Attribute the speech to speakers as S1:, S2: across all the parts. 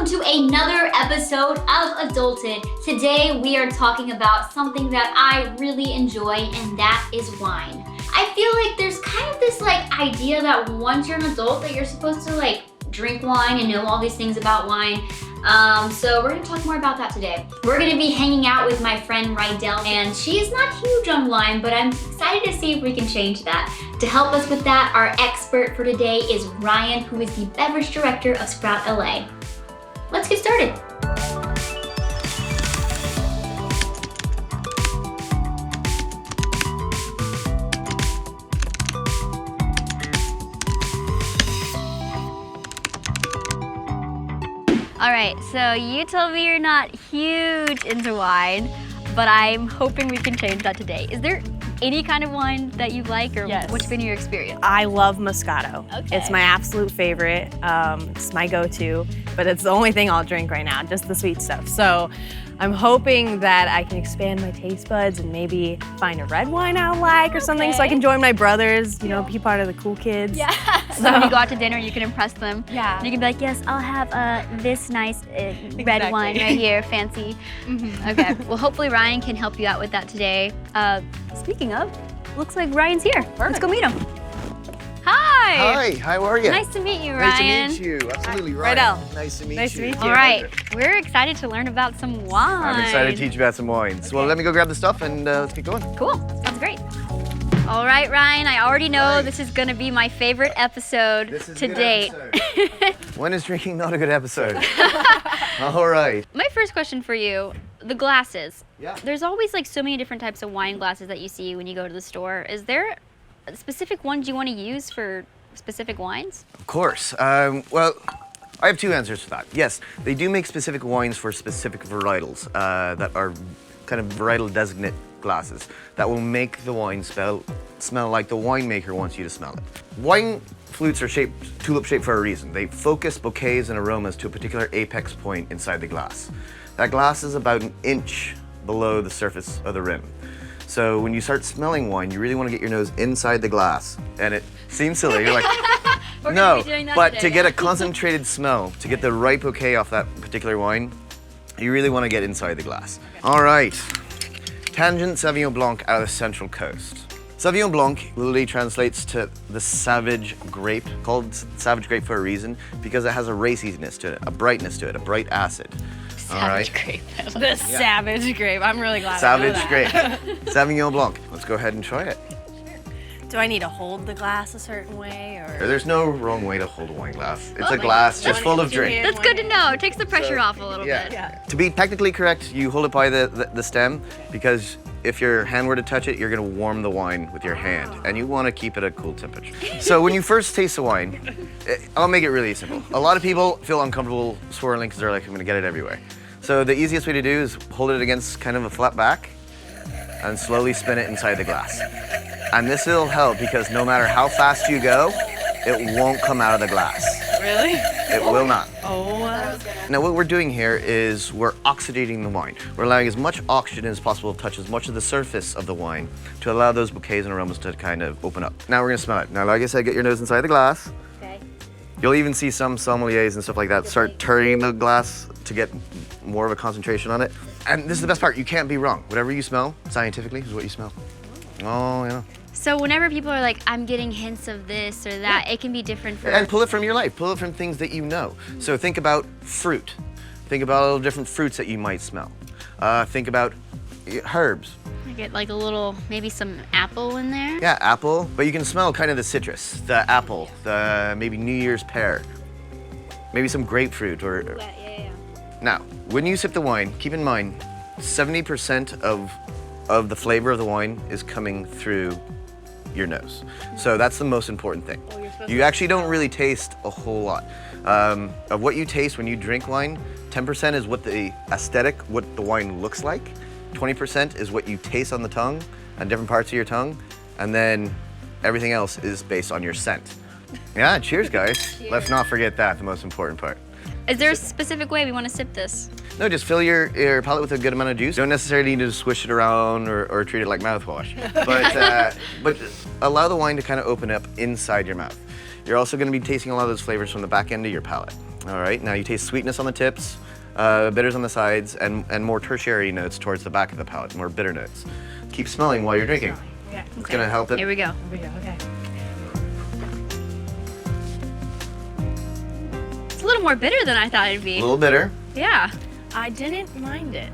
S1: to another episode of Adulted. Today we are talking about something that I really enjoy, and that is wine. I feel like there's kind of this idea that once you're an adult that you're supposed to drink wine and know all these things about wine. So we're gonna talk more about that today. We're gonna be hanging out with my friend Rydel, and she is not huge on wine, but I'm excited to see if we can change that. To help us with that, our expert for today is Ryan, who is the beverage director of Sprout LA. Let's get started. All right, so you told me you're not huge into wine, but I'm hoping we can change that today. Is there any kind of wine that you like, or
S2: Yes.
S1: what's been your experience?
S2: I love Moscato.
S1: Okay.
S2: It's my absolute favorite. It's my go-to, but it's the only thing I'll drink right now, just the sweet stuff. So I'm hoping that I can expand my taste buds and maybe find a red wine I like or something, so I can join my brothers, you know, be part of the cool kids.
S1: Yeah. So when you go out to dinner, you can impress them.
S2: Yeah.
S1: You can be like, yes, I'll have this nice red wine right here, fancy. Okay, well hopefully Ryan can help you out with that today. Speaking of, looks like Ryan's here. Let's go meet him. Hi.
S3: Hi, how are you?
S1: Nice to meet you, Ryan.
S3: Nice to meet you. Absolutely, Ryan.
S2: Rydel.
S3: Nice to meet you.
S2: Nice to meet you.
S1: All right, we're excited to learn about some wine.
S3: I'm excited to teach you about some wines. Well, let me go grab the stuff and let's get going.
S1: Cool, sounds great. All right, Ryan, I already know
S3: Right.
S1: this is gonna be my favorite episode
S3: This is
S1: to
S3: a good
S1: date.
S3: episode. When is drinking not a good episode? All right.
S1: My first question for you, the glasses.
S3: Yeah.
S1: There's always so many different types of wine glasses that you see when you go to the store. Is there specific ones you want to use for specific wines?
S3: Of course. Well, I have two answers for that. Yes, they do make specific wines for specific varietals that are kind of varietal designate glasses that will make the wine smell like the winemaker wants you to smell it. Wine flutes are tulip-shaped for a reason. They focus bouquets and aromas to a particular apex point inside the glass. That glass is about an inch below the surface of the rim. So when you start smelling wine, you really want to get your nose inside the glass. And it seems silly, you're like,
S1: We're gonna
S3: no,
S1: be doing that
S3: but
S1: today.
S3: to get a concentrated smell, to get the right bouquet off that particular wine, you really want to get inside the glass. All right, Tangent Sauvignon Blanc out of the Central Coast. Sauvignon Blanc literally translates to the savage grape, called savage grape for a reason, because it has a raciness to it, a brightness to it, a bright acid.
S1: Savage grape.
S2: The savage grape. I'm really glad I know
S3: Savage
S2: that.
S3: grape. Sauvignon Blanc. Let's go ahead and try it.
S2: Do I need to hold the glass a certain way, or?
S3: There's no wrong way to hold a wine glass. It's a glass just full of drink.
S1: That's good to know. It takes the pressure off a little bit.
S2: Yeah.
S3: To be technically correct, you hold it by the stem, because if your hand were to touch it, you're gonna warm the wine with your hand, and you wanna keep it at cool temperature. So when you first taste the wine, I'll make it really simple. A lot of people feel uncomfortable swirling because they're like, I'm gonna get it everywhere. So the easiest way to do is hold it against kind of a flat back and slowly spin it inside the glass. And this will help because no matter how fast you go, it won't come out of the glass.
S2: Really?
S3: It will not.
S2: Oh.
S3: Now what we're doing here is we're oxidating the wine. We're allowing as much oxygen as possible to touch as much of the surface of the wine to allow those bouquets and aromas to kind of open up. Now we're gonna smell it. Now, like I said, get your nose inside the glass.
S1: Okay.
S3: You'll even see some sommeliers and stuff like that start turning the glass to get more of a concentration on it. And this is the best part, you can't be wrong. Whatever you smell, scientifically, is what you smell. Oh, yeah.
S1: So whenever people are like, I'm getting hints of this or that, it can be different for...
S3: And pull it from your life, pull it from things that you know. So think about fruit. Think about all the different fruits that you might smell. Think about herbs.
S1: I get a little, maybe some apple in there.
S3: Yeah, apple, but you can smell kind of the citrus, the apple, the maybe New Year's pear, maybe some grapefruit or...
S1: Yeah.
S3: Now, when you sip the wine, keep in mind, 70% of the flavor of the wine is coming through your nose. So that's the most important thing. You actually don't really taste a whole lot. Of what you taste when you drink wine, 10% is what the aesthetic, what the wine looks like. 20% is what you taste on the tongue and different parts of your tongue. And then everything else is based on your scent. Yeah, cheers, guys.
S1: Cheers.
S3: Let's not forget that, the most important part.
S1: Is there a specific way we want to sip this?
S3: No, just fill your palate with a good amount of juice. Don't necessarily need to swish it around or treat it like mouthwash. But allow the wine to kind of open up inside your mouth. You're also going to be tasting a lot of those flavors from the back end of your palate. All right, now you taste sweetness on the tips, bitters on the sides, and more tertiary notes towards the back of the palate, more bitter notes. Keep smelling while you're drinking.
S2: Okay.
S3: It's gonna help it.
S1: Here we go.
S2: Okay.
S1: It's a little more bitter than I thought it'd
S3: A
S1: be.
S3: little bitter.
S1: Yeah.
S2: I didn't mind it.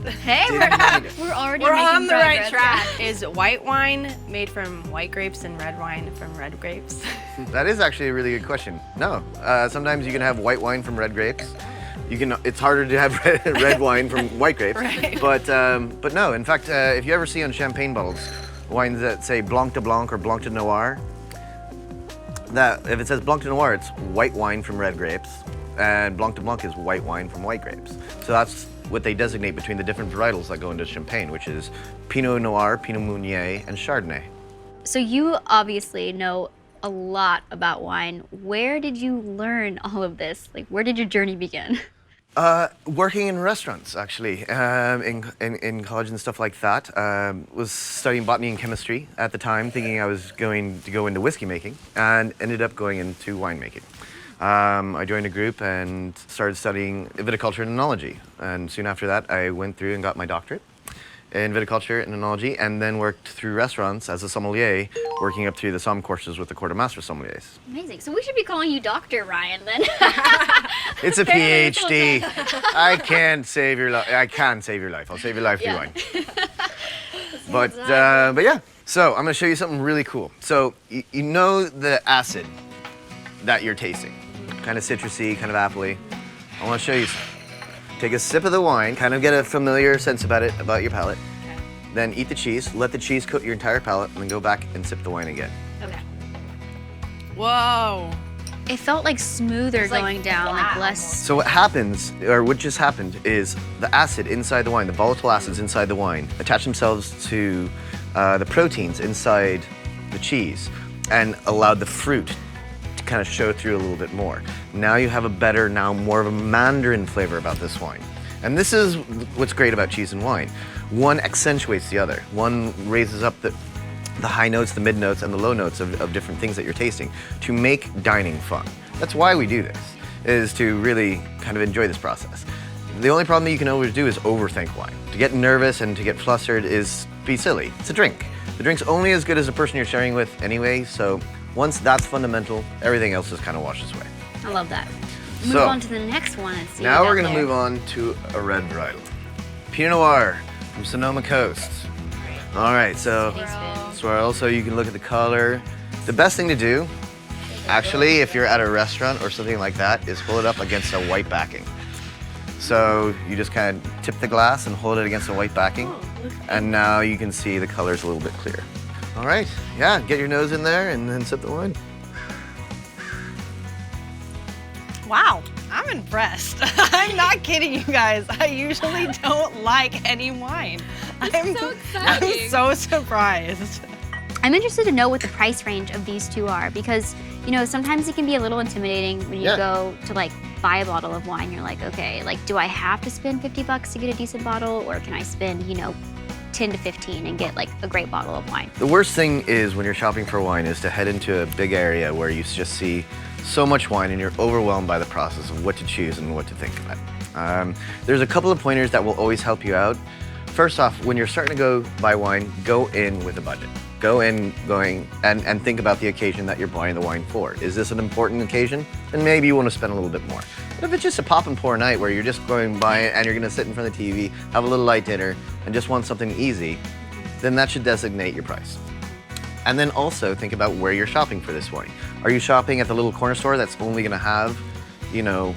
S1: Hey, we're already
S2: We're
S1: making
S2: on the right
S1: progress.
S2: track. Is white wine made from white grapes and red wine from red grapes?
S3: That is actually a really good question. No, sometimes you can have white wine from red grapes. It's harder to have red wine from white grapes.
S2: Right.
S3: But no, in fact, if you ever see on champagne bottles, wines that say Blanc de Blanc or Blanc de Noir, that if it says Blanc de Noir, it's white wine from red grapes, and Blanc de Blanc is white wine from white grapes. So that's what they designate between the different varietals that go into champagne, which is Pinot Noir, Pinot Meunier, and Chardonnay.
S1: So you obviously know a lot about wine. Where did you learn all of this? Like, where did your journey begin?
S3: Working in restaurants, actually, in college and stuff like that. Was studying botany and chemistry at the time, thinking I was going to go into whiskey making, and ended up going into winemaking. I joined a group and started studying viticulture and enology. And soon after that, I went through and got my doctorate in viticulture and enology, and then worked through restaurants as a sommelier, working up through the somm courses with the Quarter Master sommeliers.
S1: Amazing. So we should be calling you Dr. Ryan then.
S3: It's a
S1: Apparently
S3: PhD. I can't save your life. I can save your life. I'll save your life through
S1: Yeah.
S3: wine. But yeah. So I'm gonna show you something really cool. So you know the acid that you're tasting, kind of citrusy, kind of appley. I want to show you something. Take a sip of the wine, kind of get a familiar sense about it, about your palate.
S2: Okay.
S3: Then eat the cheese. Let the cheese coat your entire palate, and then go back and sip the wine again.
S1: Okay.
S2: Whoa.
S1: It felt like smoother
S2: It's like
S1: going down, like
S2: flat
S1: less.
S3: So what happens, or what just happened, is the acid inside the wine, the volatile acids inside the wine, attach themselves to the proteins inside the cheese and allowed the fruit to kind of show through a little bit more. Now you have a better, now more of a mandarin flavor about this wine. And this is what's great about cheese and wine. One accentuates the other. One raises up the high notes, the mid notes, and the low notes of different things that you're tasting to make dining fun. That's why we do this, is to really kind of enjoy this process. The only problem that you can always do is overthink wine. To get nervous and to get flustered is be silly. It's a drink. The drink's only as good as the person you're sharing with anyway, so once that's fundamental, everything else just kind of washes away.
S1: I love that. Move
S3: So,
S1: on to the next one and see.
S3: Now
S1: what
S3: we're
S1: we
S3: gonna
S1: got
S3: move on to a red varietal. Pinot Noir from Sonoma Coast. All right, so
S1: there.
S3: swirl, so you can look at the color. The best thing to do, actually, if you're at a restaurant or something like that, is hold it up against a white backing. So you just kind of tip the glass and hold it against a white backing, and now you can see the color's a little bit clearer. All right, yeah, get your nose in there and then sip the wine.
S2: Wow, I'm impressed. I'm not kidding you guys. I usually don't like any wine. I'm
S1: so exciting.
S2: I'm so surprised.
S1: I'm interested to know what the price range of these two are because, you know, sometimes it can be a little intimidating when you
S3: Yeah.
S1: go to like buy a bottle of wine. You're like, okay, like, do I have to spend $50 to get a decent bottle, or can I spend, you know, 10 to 15 and get like a great bottle of wine?
S3: The worst thing is when you're shopping for wine is to head into a big area where you just see so much wine and you're overwhelmed by the process of what to choose and what to think about. There's a couple of pointers that will always help you out. First off, when you're starting to go buy wine, go in with a budget. Go in and think about the occasion that you're buying the wine for. Is this an important occasion? Then maybe you want to spend a little bit more. But if it's just a pop and pour night where you're just going by it and you're going to sit in front of the TV, have a little light dinner, and just want something easy, then that should designate your price. And then also think about where you're shopping for this wine. Are you shopping at the little corner store that's only going to have, you know,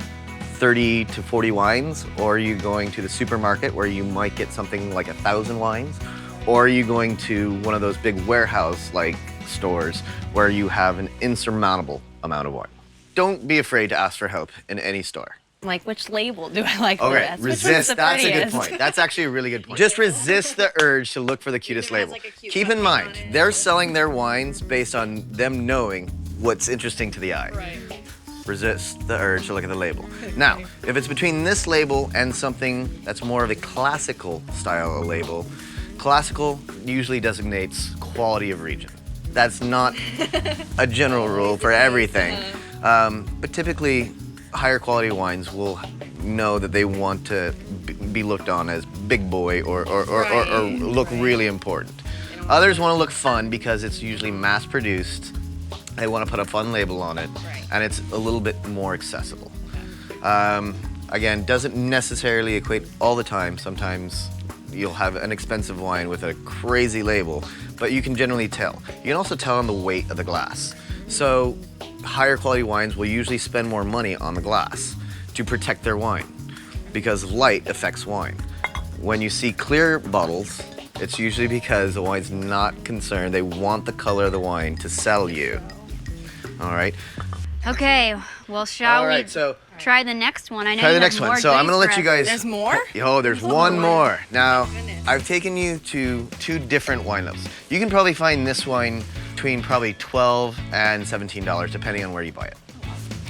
S3: 30 to 40 wines? Or are you going to the supermarket where you might get something like 1,000 wines? Or are you going to one of those big warehouse-like stores where you have an insurmountable amount of wine? Don't be afraid to ask for help in any store.
S2: Like, which label do I like
S3: Okay,
S2: best? Which one's
S3: resist.
S2: the
S3: That's a good
S2: prettiest?
S3: point. That's actually a really good point. Just resist the urge to look for the cutest
S2: Even if it has,
S3: label.
S2: like, a cute
S3: Keep in
S2: puppy
S3: mind,
S2: on it.
S3: they're selling their wines based on them knowing what's interesting to the eye.
S2: Right.
S3: Resist the urge to look at the label. Now, if it's between this label and something that's more of a classical style of label, classical usually designates quality of region. That's not a general rule for everything. But typically, higher quality wines will know that they want to be looked on as big boy or look really important. Others want to look fun because it's usually mass produced. They want to put a fun label on it, and it's a little bit more accessible. Again, doesn't necessarily equate all the time. Sometimes you'll have an expensive wine with a crazy label, but you can generally tell. You can also tell on the weight of the glass. So higher quality wines will usually spend more money on the glass to protect their wine because light affects wine. When you see clear bottles, it's usually because the wine's not concerned. They want the color of the wine to sell you. All right.
S4: Okay, well, shall we
S3: so
S4: try the next one? I know
S3: try
S4: you
S3: the
S4: have
S3: next
S4: more
S3: one. So I'm gonna
S4: goodies
S3: let
S4: for
S3: you
S4: us.
S3: guys.
S2: There's more?
S3: Oh, there's one more. Now, I've taken you to 2 different wine levels. You can probably find this wine between probably $12 and $17, depending on where you buy it.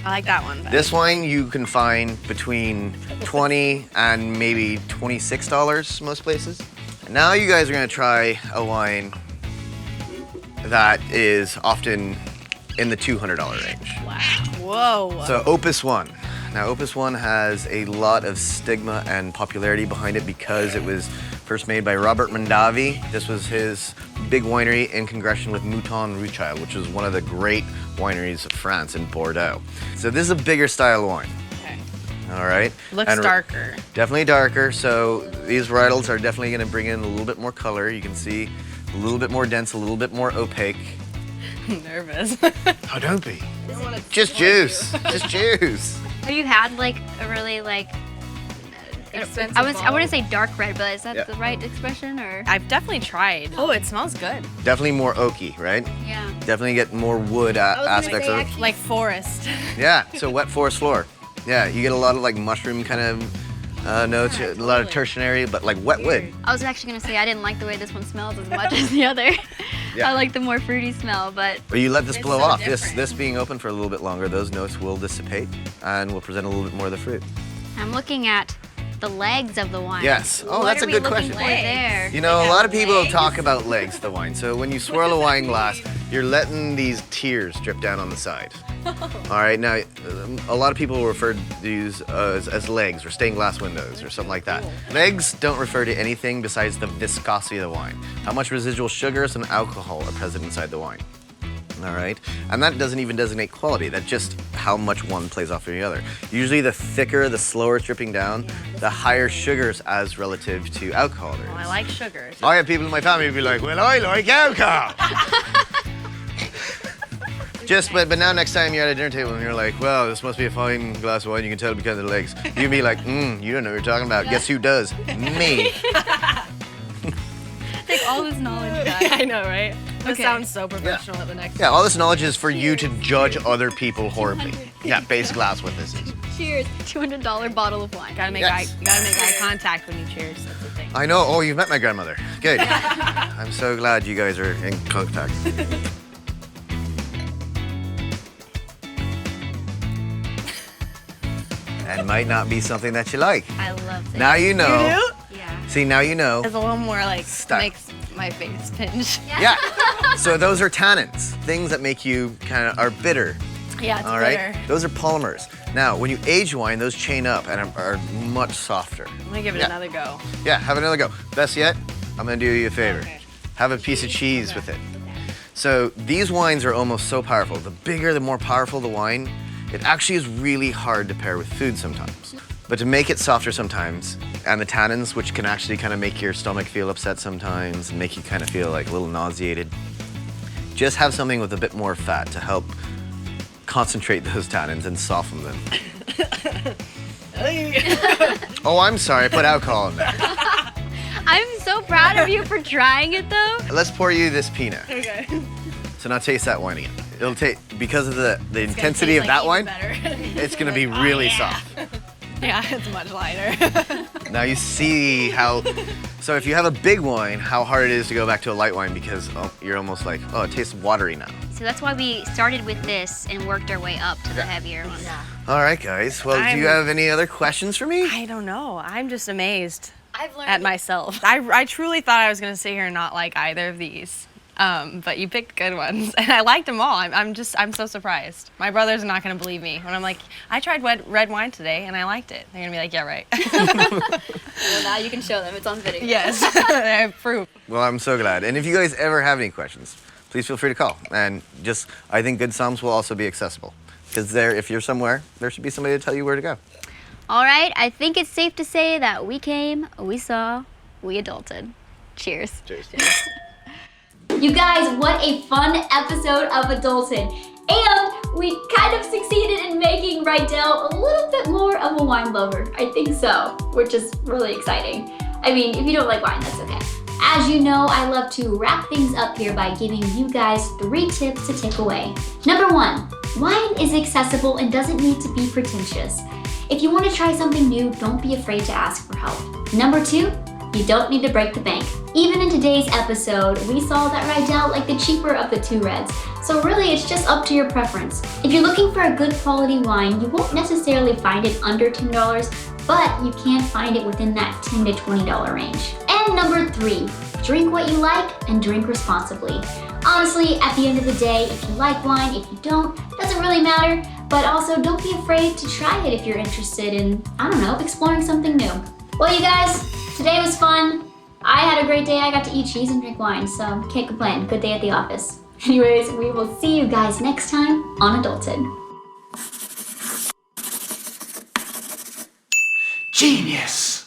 S2: I like that one.
S3: This wine you can find between $20 and maybe $26 most places. Now you guys are gonna try a wine that is often in the $200 range.
S2: Whoa.
S3: So Opus One. Now Opus One has a lot of stigma and popularity behind it because it was first made by Robert Mondavi. This was his big winery in conjunction with Mouton Rothschild, which was one of the great wineries of France in Bordeaux. So this is a bigger style wine.
S2: Okay.
S3: All right.
S2: Looks
S3: And
S2: darker.
S3: Definitely darker. So these varietals are definitely going to bring in a little bit more color. You can see a little bit more dense, a little bit more opaque.
S2: I'm nervous.
S3: Oh, don't be. Just juice. Just juice.
S4: Have you had like a really like
S2: Expensive
S4: I wouldn't say dark red, but is that
S3: Yeah.
S4: the right expression or?
S2: I've definitely tried. Oh, it smells good.
S3: Definitely more oaky, right?
S4: Yeah.
S3: Definitely get more wood aspects of it.
S2: Like forest.
S3: Yeah, so wet forest floor. Yeah, you get a lot of like mushroom kind of notes, a lot of tertiary, but like wet wood.
S4: I was actually gonna say I didn't like the way this one smells as much as the other.
S3: Yeah.
S4: I like the more fruity smell, but
S3: But you let this
S2: It's
S3: blow
S2: so
S3: off.
S2: different.
S3: This being open for a little bit longer, those notes will dissipate and will present a little bit more of the fruit.
S4: I'm looking at the legs of the wine.
S3: Yes. Oh,
S4: What
S3: that's
S4: are
S3: a
S4: we
S3: good
S4: looking
S3: question.
S4: for there?
S3: You know, a lot of people
S2: legs.
S3: talk about legs of the wine. So when you swirl a wine glass, you're letting these tears drip down on the side. All right, now a lot of people refer to these as legs or stained glass windows or something like that. Legs don't refer to anything besides the viscosity of the wine. How much residual sugars and alcohol are present inside the wine. All right, and that doesn't even designate quality. That's just how much one plays off of the other. Usually the thicker, the slower it's dripping down, the higher sugars as relative to alcohol there is.
S2: Oh, I like sugars.
S3: I have people in my family who be like, well, I like alcohol. But now next time you're at a dinner table and you're like, well, this must be a fine glass of wine, you can tell because of the legs. You'd be like, you don't know what you're talking about. Guess who does? Me.
S4: Take all this knowledge back.
S2: I know, right? This
S4: Okay.
S2: sounds so professional at the next
S3: Yeah, all this knowledge is for you to judge other people horribly. Yeah, base glass witnesses.
S4: Cheers. $200 bottle of wine.
S2: Gotta make
S3: Yes.
S2: eye contact when you cheers. That's the thing.
S3: I know. Oh, you've met my grandmother. Good. I'm so glad you guys are in contact. And might not be something that you like.
S4: I love this.
S3: Now you know.
S4: Yeah.
S3: See, now you know.
S2: It's a little more like
S3: Stuck.
S2: makes my face pinch.
S3: Yeah. So those are tannins, things that make you kind of are bitter.
S2: Yeah, it's
S3: All right.
S2: bitter.
S3: Those are polymers. Now, when you age wine, those chain up and are much softer.
S2: I'm gonna give it
S3: Yeah.
S2: another go.
S3: Yeah, have another go. Best yet, I'm gonna do you a favor.
S2: Okay.
S3: Have a piece of cheese with it. So these wines are almost so powerful. The bigger, the more powerful the wine, it actually is really hard to pair with food sometimes. But to make it softer sometimes, and the tannins, which can actually kind of make your stomach feel upset sometimes, and make you kind of feel like a little nauseated, just have something with a bit more fat to help concentrate those tannins and soften them. Oh, I'm sorry, I put alcohol in there.
S4: I'm so proud of you for trying it though.
S3: Let's pour you this Pinot.
S2: Okay.
S3: So now taste that wine again. It'll take, because of the
S2: It's gonna
S3: intensity
S2: taste
S3: of that
S2: like
S3: wine,
S2: even better.
S3: it's gonna be really soft.
S2: Yeah, it's much lighter.
S3: Now you see how, so if you have a big wine, how hard it is to go back to a light wine because you're almost like, oh, it tastes watery now.
S4: So that's why we started with this and worked our way up to the heavier one.
S3: All right, guys. Well, do you
S2: I'm-
S3: have any other questions for me?
S2: I don't know. I'm just amazed
S4: I've learned
S2: at myself. I truly thought I was gonna sit here and not like either of these. but you picked good ones, and I liked them all. I'm so surprised. My brothers are not gonna believe me when I'm like, I tried red wine today and I liked it. They're gonna be like, yeah, right.
S5: Well, now you can show them. It's on video.
S2: Yes, I have proof.
S3: Well, I'm so glad. And if you guys ever have any questions, please feel free to call. And I think Good Psalms will also be accessible. Because if you're somewhere, there should be somebody to tell you where to go.
S5: All right, I think it's safe to say that we came, we saw, we adulted. Cheers.
S3: Cheers.
S1: You guys, what a fun episode of Adulted. And we kind of succeeded in making Rydel a little bit more of a wine lover. I think so, which is really exciting. I mean, if you don't like wine, that's okay. As you know, I love to wrap things up here by giving you guys 3 tips to take away. Number 1, wine is accessible and doesn't need to be pretentious. If you want to try something new, don't be afraid to ask for help. Number 2, you don't need to break the bank. Even in today's episode, we saw that Rydel liked the cheaper of the 2 reds. So really, it's just up to your preference. If you're looking for a good quality wine, you won't necessarily find it under $10, but you can find it within that $10 to $20 range. And number 3, drink what you like and drink responsibly. Honestly, at the end of the day, if you like wine, if you don't, doesn't really matter. But also, don't be afraid to try it if you're interested in, I don't know, exploring something new. Well, you guys, today was fun. I had a great day. I got to eat cheese and drink wine, so can't complain. Good day at the office. Anyways, we will see you guys next time on Adulted.
S6: Genius!